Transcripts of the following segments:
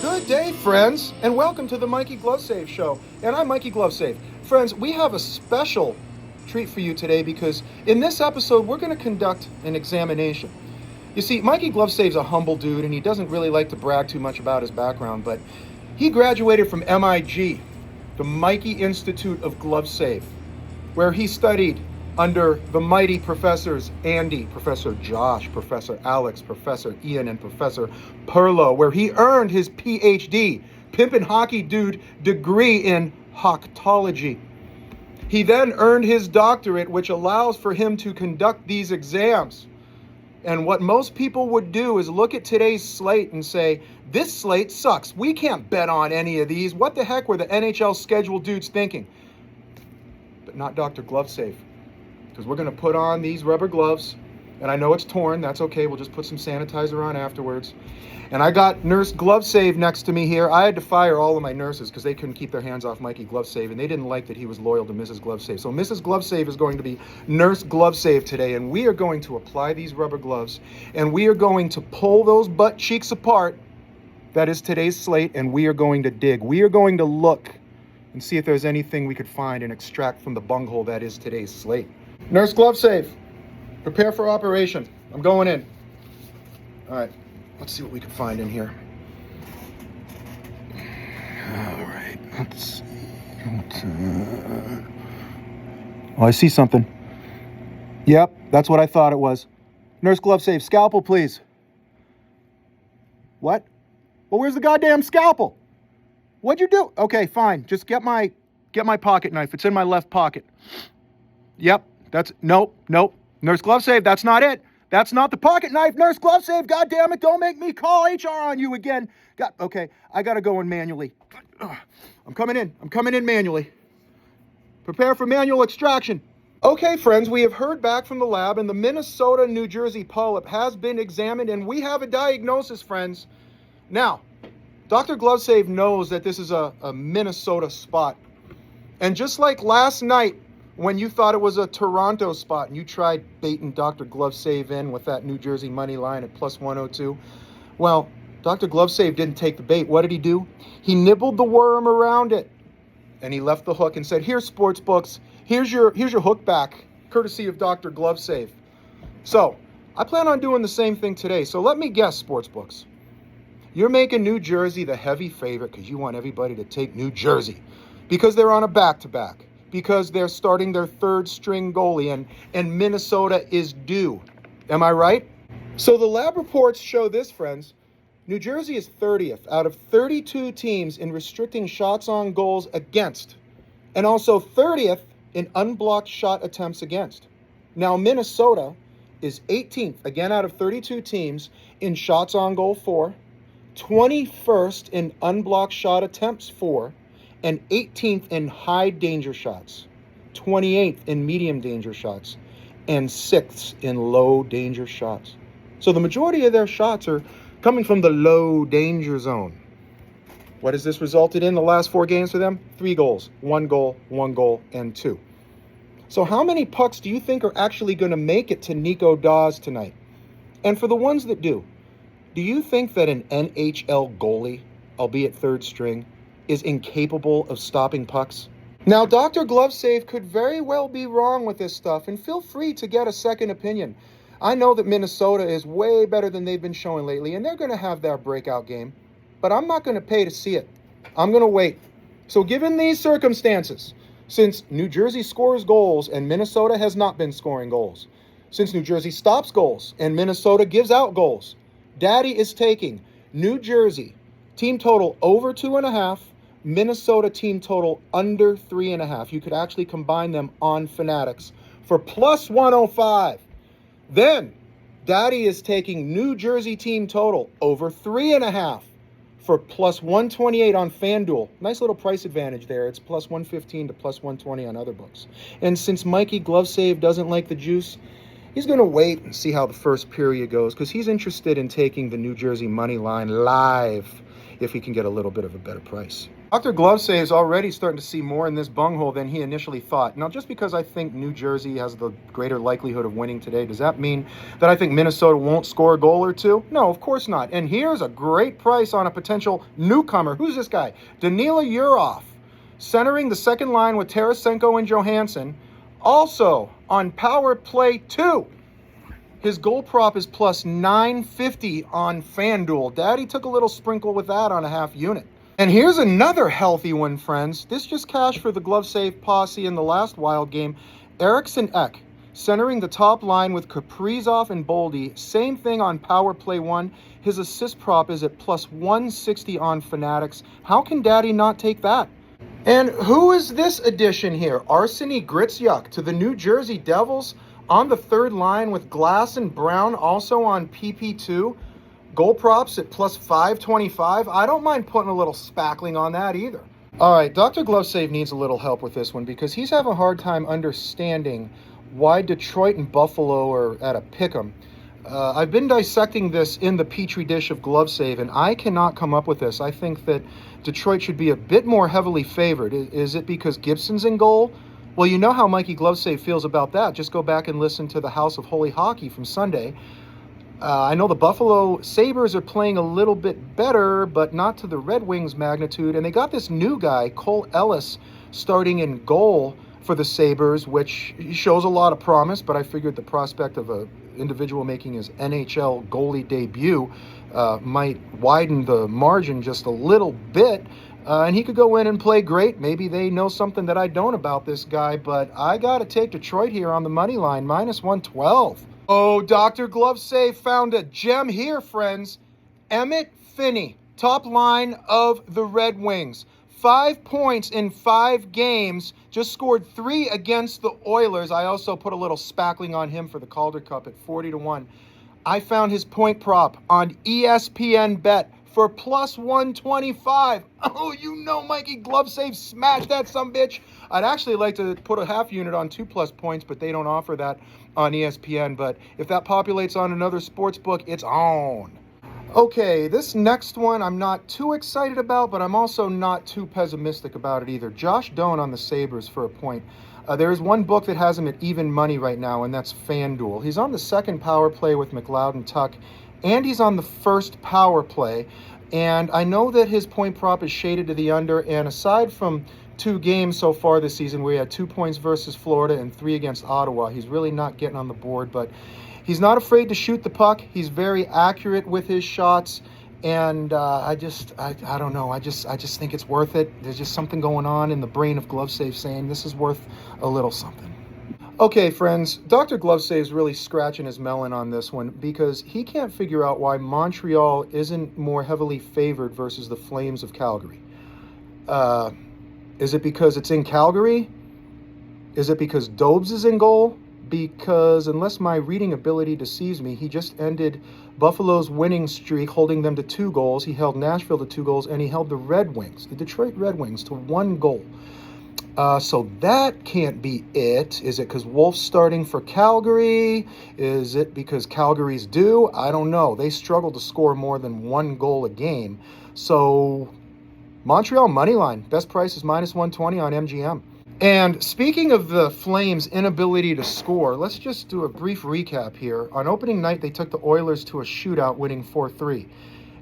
Good day, friends, and welcome to the Mikey GloveSave Show. And I'm Mikey GloveSave. Friends, we have a special treat for you today because in this episode, we're going to conduct an examination. You see, Mikey GloveSave's a humble dude, and he doesn't really like to brag too much about his background, but he graduated from MIG, the Mikey Institute of GloveSave, where he studied under the mighty professors Andy, Professor Josh, Professor Alex, Professor Ian, and Professor Perlo, where he earned his PhD, Pimpin' Hockey Dude degree in Hocktology. He then earned his doctorate, which allows for him to conduct these exams. And what most people would do is look at today's slate and say, this slate sucks. We can't bet on any of these. What the heck were the NHL schedule dudes thinking? But not Dr. GloveSave. Because we're going to put on these rubber gloves, and I know it's torn. That's okay. We'll just put some sanitizer on afterwards. And I got Nurse GloveSave next to me here. I had to fire all of my nurses because they couldn't keep their hands off Mikey GloveSave, and they didn't like that he was loyal to Mrs. GloveSave. So Mrs. GloveSave is going to be Nurse GloveSave today, and we are going to apply these rubber gloves, and we are going to pull those butt cheeks apart. That is today's slate, and we are going to dig. We are going to look and see if there's anything we could find and extract from the bunghole that is today's slate. Nurse GloveSave, prepare for operation. I'm going in. All right, let's see what we can find in here. All right, let's see. Oh, I see something. Yep, that's what I thought it was. Nurse GloveSave, scalpel, please. What? Well, where's the goddamn scalpel? What'd you do? Okay, fine. Just get my pocket knife. It's in my left pocket. Yep. Nope. Nurse GloveSave, that's not it. That's not the pocket knife. Nurse GloveSave, God damn it, don't make me call HR on you again. Okay, I gotta go in manually. I'm coming in manually. Prepare for manual extraction. Okay, friends, we have heard back from the lab, and the Minnesota-New Jersey polyp has been examined, and we have a diagnosis, friends. Now, Dr. GloveSave knows that this is a Minnesota spot. And just like last night, when you thought it was a Toronto spot and you tried baiting Dr. GloveSave in with that New Jersey money line at plus 102, well, Dr. GloveSave didn't take the bait. What did he do? He nibbled the worm around it, and he left the hook and said, "Here, sports books, here's your hook back, courtesy of Dr. GloveSave." So I plan on doing the same thing today. So let me guess, sports books. You're making New Jersey the heavy favorite because you want everybody to take New Jersey because they're on a back-to-back. Because they're starting their third string goalie and Minnesota is due. Am I right? So the lab reports show this, friends. New Jersey is 30th out of 32 teams in restricting shots on goals against, and also 30th in unblocked shot attempts against. Now Minnesota is 18th, again out of 32 teams, in shots on goal for, 21st in unblocked shot attempts for, and 18th in high danger shots, 28th in medium danger shots, and 6th in low danger shots. So the majority of their shots are coming from the low danger zone. What has this resulted in the last 4 games for them? 3 goals, 1 goal, and 2. So how many pucks do you think are actually going to make it to Nico Daws tonight? And for the ones that do you think that an NHL goalie, albeit third string, is incapable of stopping pucks? Now, Dr. GloveSave could very well be wrong with this stuff, and feel free to get a second opinion. I know that Minnesota is way better than they've been showing lately, and they're going to have their breakout game, but I'm not going to pay to see it. I'm going to wait. So given these circumstances, since New Jersey scores goals and Minnesota has not been scoring goals, since New Jersey stops goals and Minnesota gives out goals, Daddy is taking New Jersey team total over 2.5, Minnesota team total under 3.5. You could actually combine them on Fanatics for plus 105. Then Daddy is taking New Jersey team total over 3.5 for plus 128 on FanDuel. Nice little price advantage there. It's plus 115 to plus 120 on other books. And since Mikey GloveSave doesn't like the juice, he's going to wait and see how the first period goes because he's interested in taking the New Jersey money line live if he can get a little bit of a better price. Dr. GloveSave is already starting to see more in this bunghole than he initially thought. Now, just because I think New Jersey has the greater likelihood of winning today, does that mean that I think Minnesota won't score a goal or two? No, of course not. And here's a great price on a potential newcomer. Who's this guy? Danila Yurov, centering the second line with Tarasenko and Johansson. Also on power play 2. His goal prop is plus 950 on FanDuel. Daddy took a little sprinkle with that on a half unit. And here's another healthy one, friends. This just cashed for the GloveSave posse in the last wild game. Eriksson Ek, centering the top line with Kaprizov and Boldy. Same thing on power play 1. His assist prop is at plus 160 on Fanatics. How can Daddy not take that? And who is this addition here? Arseny Gritsuk to the New Jersey Devils on the third line with Glass and Brown, also on PP2. Goal props at plus 525. I don't mind putting a little spackling on that either. All right, Dr. GloveSave needs a little help with this one because he's having a hard time understanding why Detroit and Buffalo are at a pick'em. I've been dissecting this in the Petri dish of GloveSave, and I cannot come up with this. I think that Detroit should be a bit more heavily favored. Is it because Gibson's in goal? Well, you know how Mikey GloveSave feels about that. Just go back and listen to the House of Holy Hockey from Sunday. I know the Buffalo Sabres are playing a little bit better, but not to the Red Wings magnitude. And they got this new guy, Cole Ellis, starting in goal for the Sabres, which shows a lot of promise. But I figured the prospect of an individual making his NHL goalie debut might widen the margin just a little bit. And he could go in and play great. Maybe they know something that I don't about this guy. But I got to take Detroit here on the money line, minus 112. Oh, Dr. GloveSave found a gem here, friends. Emmett Finney, top line of the Red Wings. 5 points in 5 games, just scored 3 against the Oilers. I also put a little spackling on him for the Calder Cup at 40-1. I found his point prop on ESPN Bet for plus 125. Oh, you know Mikey GloveSave smashed that sumbitch. I'd actually like to put a half unit on 2+ points, but they don't offer that on ESPN. But if that populates on another sports book, it's on. Okay, this next one I'm not too excited about, but I'm also not too pessimistic about it either. Josh Doan on the Sabres for a point. There is one book that has him at even money right now, and that's FanDuel. He's on the second power play with McLeod and Tuck, and he's on the first power play. And I know that his point prop is shaded to the under, and aside from 2 games so far this season where he had 2 points versus Florida and 3 against Ottawa, he's really not getting on the board, but he's not afraid to shoot the puck. He's very accurate with his shots, and I don't know. I just think it's worth it. There's just something going on in the brain of GloveSave saying this is worth a little something. Okay, friends, Dr. GloveSave is really scratching his melon on this one because he can't figure out why Montreal isn't more heavily favored versus the Flames of Calgary. Is it because it's in Calgary? Is it because Dobes is in goal? Because unless my reading ability deceives me, he just ended Buffalo's winning streak, holding them to 2 goals. He held Nashville to 2 goals, and he held the Detroit Red Wings, to 1 goal. So that can't be it. Is it because Wolf's starting for Calgary? Is it because Calgary's due? I don't know. They struggle to score more than 1 goal a game. So Montreal money line. Best price is minus 120 on MGM. And speaking of the Flames' inability to score, let's just do a brief recap here. On opening night, they took the Oilers to a shootout, winning 4-3.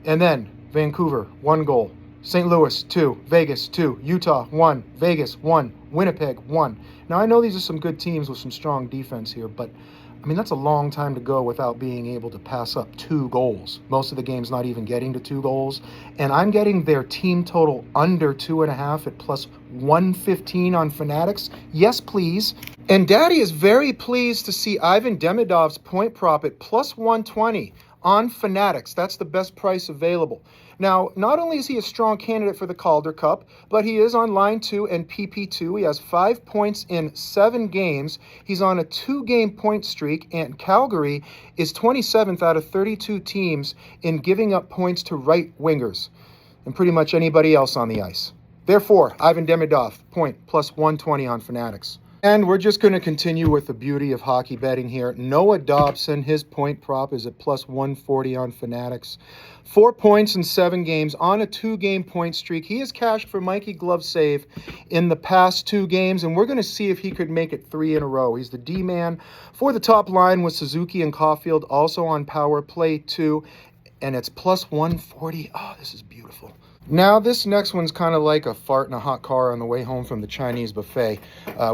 And then Vancouver, 1 goal. St. Louis, 2. Vegas, 2. Utah, 1. Vegas, 1. Winnipeg, 1. Now, I know these are some good teams with some strong defense here, but, I mean, that's a long time to go without being able to pass up 2 goals. Most of the games not even getting to 2 goals. And I'm getting their team total under 2.5 at plus 115 on Fanatics. Yes, please. And Daddy is very pleased to see Ivan Demidov's point prop at plus 120 on Fanatics. That's the best price available. Now, not only is he a strong candidate for the Calder Cup, but he is on line 2 and PP2. He has 5 points in 7 games. He's on a 2-game point streak, and Calgary is 27th out of 32 teams in giving up points to right wingers and pretty much anybody else on the ice. Therefore, Ivan Demidov, point plus 120 on Fanatics. And we're just going to continue with the beauty of hockey betting here. Noah Dobson, his point prop is at plus 140 on Fanatics. 4 points in 7 games on a 2-game point streak. He has cashed for Mikey GloveSave in the past 2 games, and we're going to see if he could make it 3 in a row. He's the D-man for the top line with Suzuki and Caulfield, also on power play 2, and it's plus 140. Oh, this is beautiful. Now, this next one's kind of like a fart in a hot car on the way home from the Chinese buffet.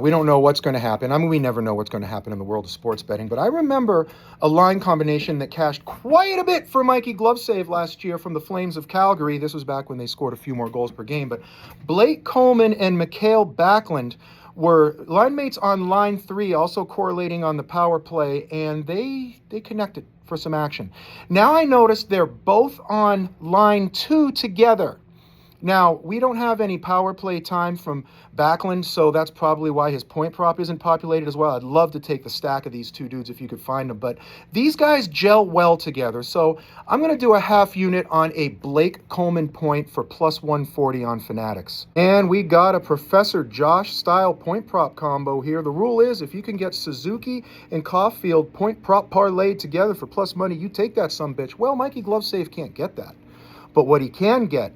We don't know what's going to happen. I mean, we never know what's going to happen in the world of sports betting. But I remember a line combination that cashed quite a bit for Mikey GloveSave last year from the Flames of Calgary. This was back when they scored a few more goals per game. But Blake Coleman and Mikhail Backlund were line mates on line 3, also correlating on the power play, and they connected for some action. Now I noticed they're both on line 2 together. Now, we don't have any power play time from Backlund, so that's probably why his point prop isn't populated as well. I'd love to take the stack of these 2 dudes if you could find them, but these guys gel well together. So I'm going to do a half unit on a Blake Coleman point for plus 140 on Fanatics. And we got a Professor Josh style point prop combo here. The rule is if you can get Suzuki and Caulfield point prop parlayed together for plus money, you take that sumbitch. Well, Mikey GloveSave can't get that. But what he can get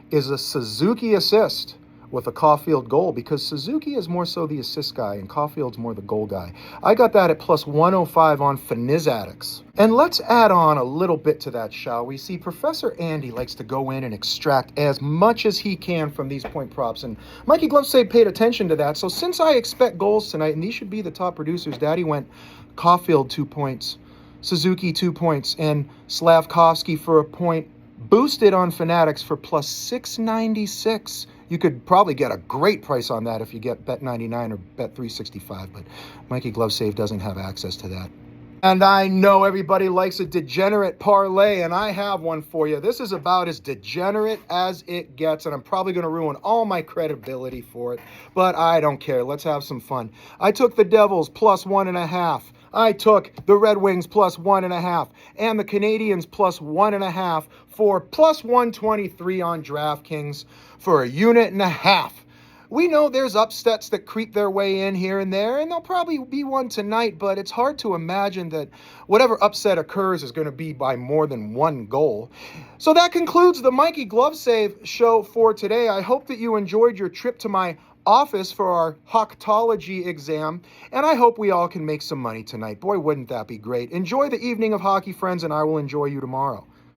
is a Suzuki assist with a Caulfield goal, because Suzuki is more so the assist guy and Caulfield's more the goal guy. I got that at plus 105 on Fanizatics. And let's add on a little bit to that, shall we? See, Professor Andy likes to go in and extract as much as he can from these point props, and Mikey GloveSave paid attention to that. So since I expect goals tonight, and these should be the top producers, Daddy went Caulfield 2 points, Suzuki 2 points, and Slavkovsky for a point, boosted on Fanatics for plus 696. You could probably get a great price on that if you get Bet99 or Bet365, but Mikey GloveSave doesn't have access to that. And I know everybody likes a degenerate parlay, and I have one for you. This is about as degenerate as it gets, and I'm probably going to ruin all my credibility for it, but I don't care. Let's have some fun. I took the Devils plus 1.5. I took the Red Wings plus 1.5 and the Canadians plus 1.5 for plus 123 on DraftKings for a unit and a half. We know there's upsets that creep their way in here and there, and there'll probably be one tonight, but it's hard to imagine that whatever upset occurs is going to be by more than 1 goal. So that concludes the Mikey GloveSave show for today. I hope that you enjoyed your trip to my office for our Hocktology exam, and I hope we all can make some money tonight. Boy, wouldn't that be great. Enjoy the evening of hockey, friends, and I will enjoy you tomorrow.